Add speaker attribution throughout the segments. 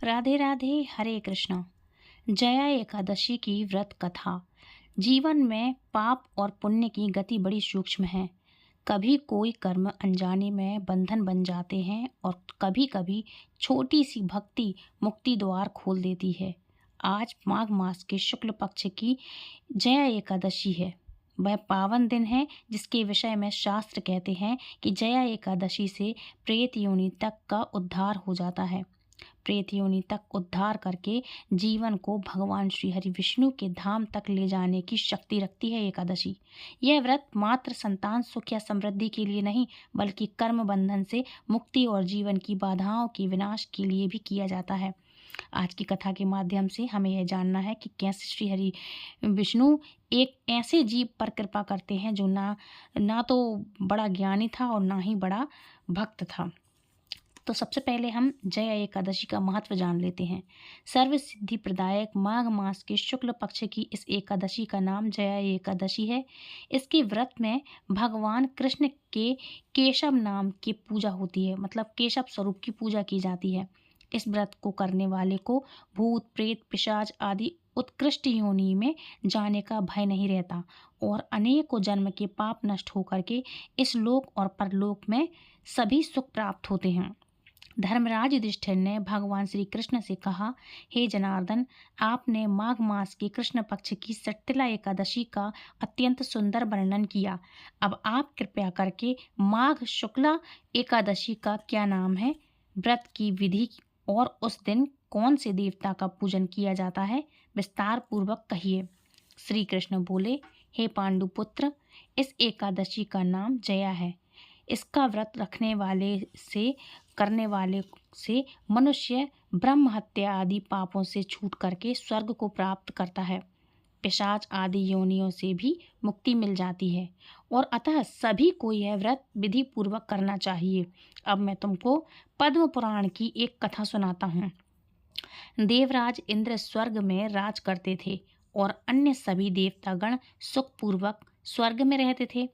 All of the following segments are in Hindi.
Speaker 1: राधे राधे। हरे कृष्णा। जया एकादशी की व्रत कथा। जीवन में पाप और पुण्य की गति बड़ी सूक्ष्म है। कभी कोई कर्म अनजाने में बंधन बन जाते हैं और कभी कभी छोटी सी भक्ति मुक्ति द्वार खोल देती है। आज माघ मास के शुक्ल पक्ष की जया एकादशी है। वह पावन दिन है जिसके विषय में शास्त्र कहते हैं कि जया एकादशी से प्रेत योनि तक का उद्धार हो जाता है। प्रेत योनि तक उद्धार करके जीवन को भगवान श्री हरि विष्णु के धाम तक ले जाने की शक्ति रखती है एकादशी। यह व्रत मात्र संतान सुख या समृद्धि के लिए नहीं बल्कि कर्म बंधन से मुक्ति और जीवन की बाधाओं के विनाश के लिए भी किया जाता है। आज की कथा के माध्यम से हमें यह जानना है कि कैसे श्री हरि विष्णु एक ऐसे जीव पर कृपा करते हैं जो ना ना तो बड़ा ज्ञानी था और ना ही बड़ा भक्त था। तो सबसे पहले हम जया एकादशी का महत्व जान लेते हैं। सर्व सिद्धि प्रदायक माघ मास के शुक्ल पक्ष की इस एकादशी का नाम जया एकादशी है। इसके व्रत में भगवान कृष्ण के केशव नाम की पूजा होती है, मतलब केशव स्वरूप की पूजा की जाती है। इस व्रत को करने वाले को भूत प्रेत पिशाच आदि उत्कृष्ट योनि में जाने का भय नहीं रहता और अनेकों जन्म के पाप नष्ट होकर के इस लोक और परलोक में सभी सुख प्राप्त होते हैं। धर्मराज युधिष्ठिर ने भगवान श्री कृष्ण से कहा, हे जनार्दन, आपने माघ मास के कृष्ण पक्ष की सट्टिला एकादशी का अत्यंत सुंदर वर्णन किया। अब आप कृपया करके माघ शुक्ला एकादशी का क्या नाम है, व्रत की विधि और उस दिन कौन से देवता का पूजन किया जाता है, विस्तार पूर्वक कहिए। श्री कृष्ण बोले, हे पांडुपुत्र, इस एकादशी का नाम जया है। इसका व्रत रखने वाले से करने वाले से मनुष्य ब्रह्म हत्या आदि पापों से छूट करके स्वर्ग को प्राप्त करता है। पिशाच आदि योनियों से भी मुक्ति मिल जाती है और अतः सभी को यह व्रत विधि पूर्वक करना चाहिए। अब मैं तुमको पद्म पुराण की एक कथा सुनाता हूँ। देवराज इंद्र स्वर्ग में राज करते थे और अन्य सभी देवतागण सुखपूर्वक स्वर्ग में रहते थे।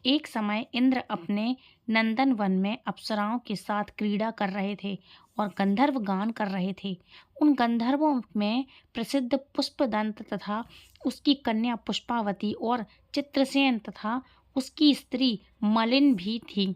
Speaker 1: एक समय इंद्र अपने नंदन वन में अप्सराओं के साथ क्रीड़ा कर रहे थे और गंधर्व गान कर रहे थे। उन गंधर्वों में प्रसिद्ध पुष्पदंत तथा उसकी कन्या पुष्पावती और चित्रसेन तथा उसकी स्त्री मलिन भी थी।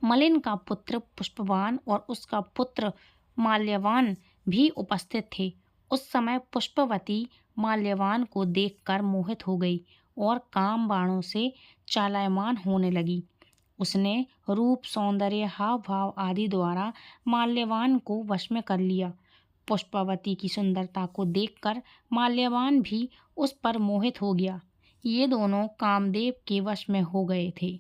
Speaker 1: मलिन का पुत्र पुष्पवान और उसका पुत्र माल्यवान भी उपस्थित थे। उस समय पुष्पवती माल्यवान को देखकर मोहित हो गई और काम बाणों से चालायमान होने लगी। उसने रूप सौंदर्य हाव भाव आदि द्वारा माल्यवान को वश में कर लिया। पुष्पवती की सुंदरता को देखकर माल्यवान भी उस पर मोहित हो गया। ये दोनों कामदेव के वश में हो गए थे,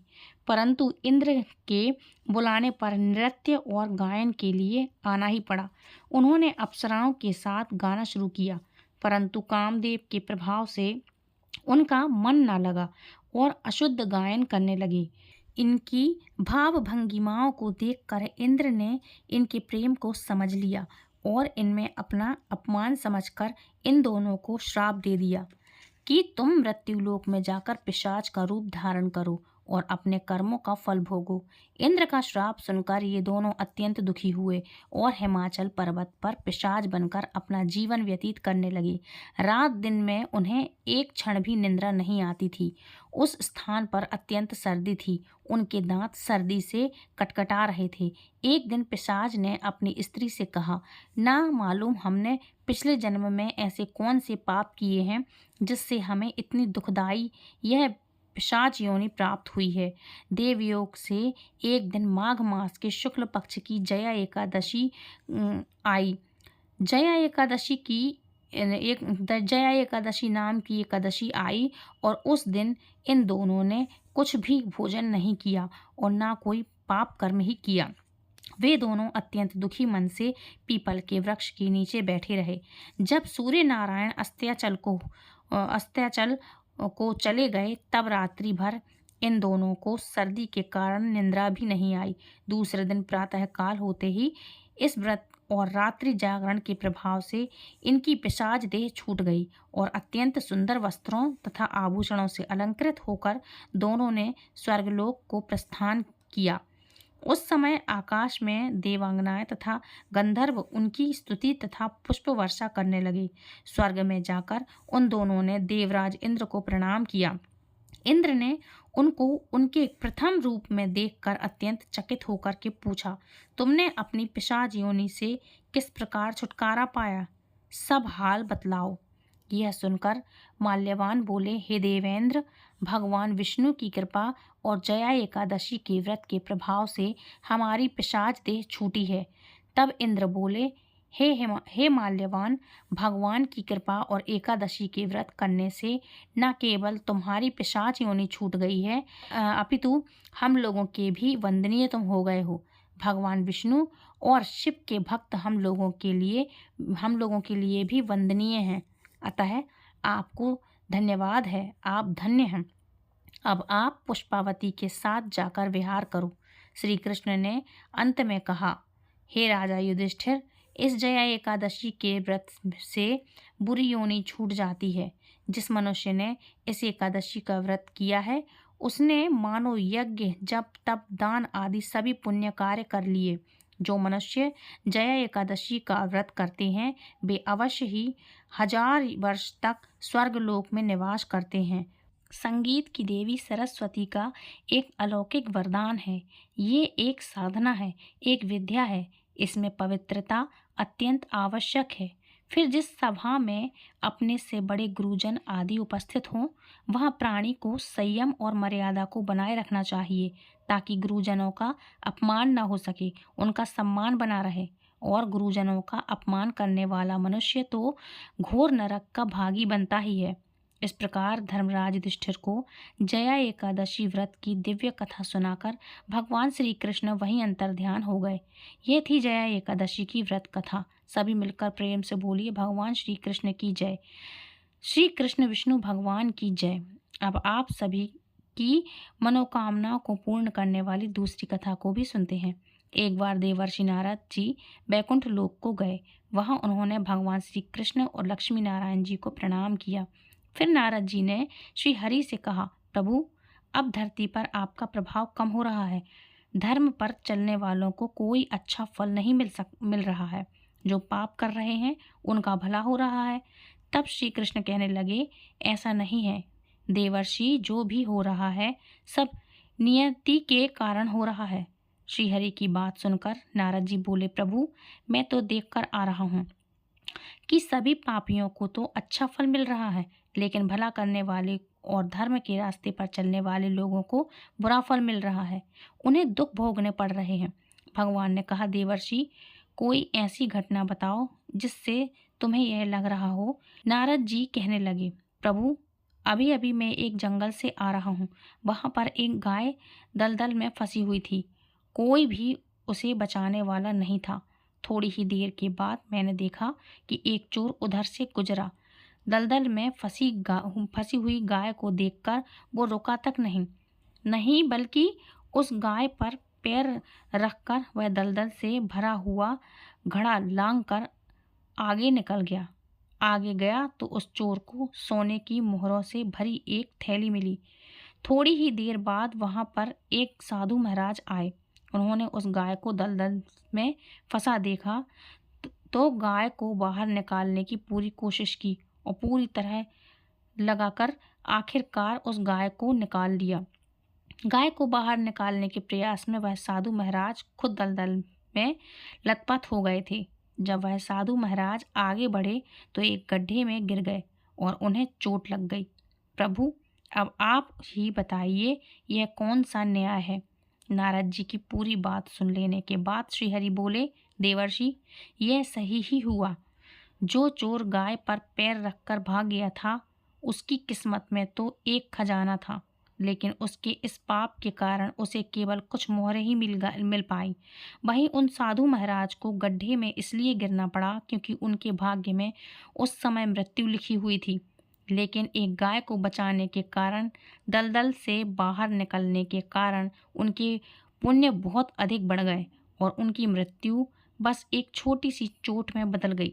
Speaker 1: परंतु इंद्र के बुलाने पर नृत्य और गायन के लिए आना ही पड़ा। उन्होंने अप्सराओं के साथ गाना शुरू किया, परंतु कामदेव के प्रभाव से उनका मन न लगा और अशुद्ध गायन करने लगे। इनकी भाव भंगिमाओं को देखकर इंद्र ने इनके प्रेम को समझ लिया और इनमें अपना अपमान समझकर इन दोनों को श्राप दे दिया कि तुम मृत्युलोक में जाकर पिशाच का रूप धारण करो और अपने कर्मों का फल भोगो। इंद्र का श्राप सुनकर ये दोनों अत्यंत दुखी हुए और हिमाचल पर्वत पर पिशाच बनकर अपना जीवन व्यतीत करने लगे। रात दिन में उन्हें एक क्षण भी निद्रा नहीं आती थी। उस स्थान पर अत्यंत सर्दी थी, उनके दांत सर्दी से कटकटा रहे थे। एक दिन पिशाच ने अपनी स्त्री से कहा, ना मालूम हमने पिछले जन्म में ऐसे कौन से पाप किए हैं जिससे हमें इतनी दुखदाई यह पिशाच योनि प्राप्त हुई है। देवयोग से एक दिन माघ मास के शुक्ल पक्ष की जया एकादशी आई। जया एकादशी की जया एकादशी नाम की एकादशी आई और उस दिन इन दोनों ने कुछ भी भोजन नहीं किया और ना कोई पाप कर्म ही किया। वे दोनों अत्यंत दुखी मन से पीपल के वृक्ष के नीचे बैठे रहे। जब सूर्य नारायण अस्त्याचल को चले गए तब रात्रि भर इन दोनों को सर्दी के कारण निंद्रा भी नहीं आई। दूसरे दिन प्रातः काल होते ही इस व्रत और रात्रि जागरण के प्रभाव से इनकी पिशाच देह छूट गई और अत्यंत सुंदर वस्त्रों तथा आभूषणों से अलंकृत होकर दोनों ने स्वर्गलोक को प्रस्थान किया। उस समय आकाश में देवांगनाएं तथा गंधर्व उनकी स्तुति तथा पुष्प वर्षा करने लगे। स्वर्ग में जाकर उन दोनों ने देवराज इंद्र को प्रणाम किया। इंद्र ने उनको उनके प्रथम रूप में देखकर अत्यंत चकित होकर के पूछा, तुमने अपनी पिशाच योनि से किस प्रकार छुटकारा पाया? सब हाल बतलाओ। यह सुनकर माल्यवान बोले, हे देवेंद्र, भगवान विष्णु की कृपा और जया एकादशी के व्रत के प्रभाव से हमारी पिशाच देह छूटी है। तब इंद्र बोले, हे माल्यवान, भगवान की कृपा और एकादशी के व्रत करने से न केवल तुम्हारी पिशाच योनि छूट गई है, अपितु हम लोगों के भी वंदनीय तुम हो गए हो। भगवान विष्णु और शिव के भक्त हम लोगों के लिए भी वंदनीय हैं। अतः आपको धन्यवाद है, आप धन्य हैं। अब आप पुष्पावती के साथ जाकर विहार करो। श्री कृष्ण ने अंत में कहा, हे राजा युधिष्ठिर, इस जया एकादशी के व्रत से बुरी योनि छूट जाती है। जिस मनुष्य ने इस एकादशी का व्रत किया है, उसने मानो यज्ञ, जप, तप, दान आदि सभी पुण्य कार्य कर लिए। जो मनुष्य जया एकादशी का व्रत करते हैं, वे अवश्य ही 1000 वर्ष तक स्वर्गलोक में निवास करते हैं। संगीत की देवी सरस्वती का एक अलौकिक वरदान है। ये एक साधना है, एक विद्या है। इसमें पवित्रता अत्यंत आवश्यक है। फिर जिस सभा में अपने से बड़े गुरुजन आदि उपस्थित हों, वहाँ प्राणी को संयम और मर्यादा को बनाए रखना चाहिए, ताकि गुरुजनों का अपमान न हो सके, उनका सम्मान बना रहे। और गुरुजनों का अपमान करने वाला मनुष्य तो घोर नरक का भागी बनता ही है। इस प्रकार धर्मराज युधिष्ठिर को जया एकादशी व्रत की दिव्य कथा सुनाकर भगवान श्री कृष्ण वहीं अंतर्ध्यान हो गए। ये थी जया एकादशी की व्रत कथा। सभी मिलकर प्रेम से बोलिए, भगवान श्री कृष्ण की जय। श्री कृष्ण विष्णु भगवान की जय। अब आप सभी की मनोकामनाओं को पूर्ण करने वाली दूसरी कथा को भी सुनते हैं। एक बार देवर्षि नारद जी बैकुंठ लोक को गए। वहां उन्होंने भगवान श्री कृष्ण और लक्ष्मी नारायण जी को प्रणाम किया। फिर नारद जी ने श्री हरि से कहा, प्रभु, अब धरती पर आपका प्रभाव कम हो रहा है। धर्म पर चलने वालों को कोई अच्छा फल नहीं मिल रहा है। जो पाप कर रहे हैं उनका भला हो रहा है। तब श्री कृष्ण कहने लगे, ऐसा नहीं है देवर्षि, जो भी हो रहा है सब नियति के कारण हो रहा है। श्री हरि की बात सुनकर नारद जी बोले, प्रभु, मैं तो देखकर आ रहा हूँ कि सभी पापियों को तो अच्छा फल मिल रहा है, लेकिन भला करने वाले और धर्म के रास्ते पर चलने वाले लोगों को बुरा फल मिल रहा है, उन्हें दुख भोगने पड़ रहे हैं। भगवान ने कहा, देवर्षि, कोई ऐसी घटना बताओ जिससे तुम्हें यह लग रहा हो। नारद जी कहने लगे, प्रभु, अभी अभी मैं एक जंगल से आ रहा हूँ। वहाँ पर एक गाय दलदल में फंसी हुई थी। कोई भी उसे बचाने वाला नहीं था। थोड़ी ही देर के बाद मैंने देखा कि एक चोर उधर से गुजरा। दलदल में फंसी हुई गाय को देखकर वो रुका तक नहीं बल्कि उस गाय पर पैर रखकर वह दलदल से भरा हुआ घड़ा लांग कर आगे निकल गया। आगे गया तो उस चोर को सोने की मोहरों से भरी एक थैली मिली। थोड़ी ही देर बाद वहां पर एक साधु महाराज आए। उन्होंने उस गाय को दलदल में फंसा देखा तो गाय को बाहर निकालने की पूरी कोशिश की और पूरी तरह लगाकर आखिरकार उस गाय को निकाल लिया। गाय को बाहर निकालने के प्रयास में वह साधु महाराज खुद दलदल में लथपथ हो गए थे। जब वह साधु महाराज आगे बढ़े तो एक गड्ढे में गिर गए और उन्हें चोट लग गई। प्रभु, अब आप ही बताइए, यह कौन सा न्याय है? नारद जी की पूरी बात सुन लेने के बाद श्री हरि बोले, देवर्षि, यह सही ही हुआ। जो चोर गाय पर पैर रखकर भाग गया था, उसकी किस्मत में तो एक खजाना था, लेकिन उसके इस पाप के कारण उसे केवल कुछ मोहरें ही मिल पाई। वहीं उन साधु महाराज को गड्ढे में इसलिए गिरना पड़ा क्योंकि उनके भाग्य में उस समय मृत्यु लिखी हुई थी। लेकिन एक गाय को बचाने के कारण, दलदल से बाहर निकलने के कारण उनके पुण्य बहुत अधिक बढ़ गए और उनकी मृत्यु बस एक छोटी सी चोट में बदल गई।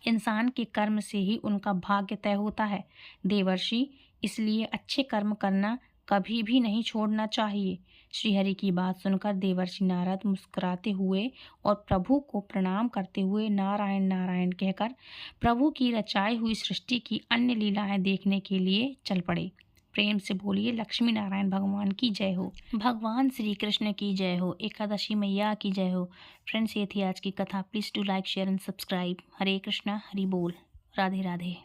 Speaker 1: इंसान के कर्म से ही उनका भाग्य तय होता है देवर्षि, इसलिए अच्छे कर्म करना कभी भी नहीं छोड़ना चाहिए। श्रीहरि की बात सुनकर देवर्षि नारद मुस्कुराते हुए और प्रभु को प्रणाम करते हुए नारायण नारायण कहकर प्रभु की रचाई हुई सृष्टि की अन्य लीलाएं देखने के लिए चल पड़े। प्रेम से बोलिए लक्ष्मी नारायण भगवान की जय हो, भगवान श्री कृष्ण की जय हो, एकादशी मैया की जय हो। फ्रेंड्स, ये थी आज की कथा। Please do like share and subscribe. Hare Krishna, Hari बोल, राधे राधे।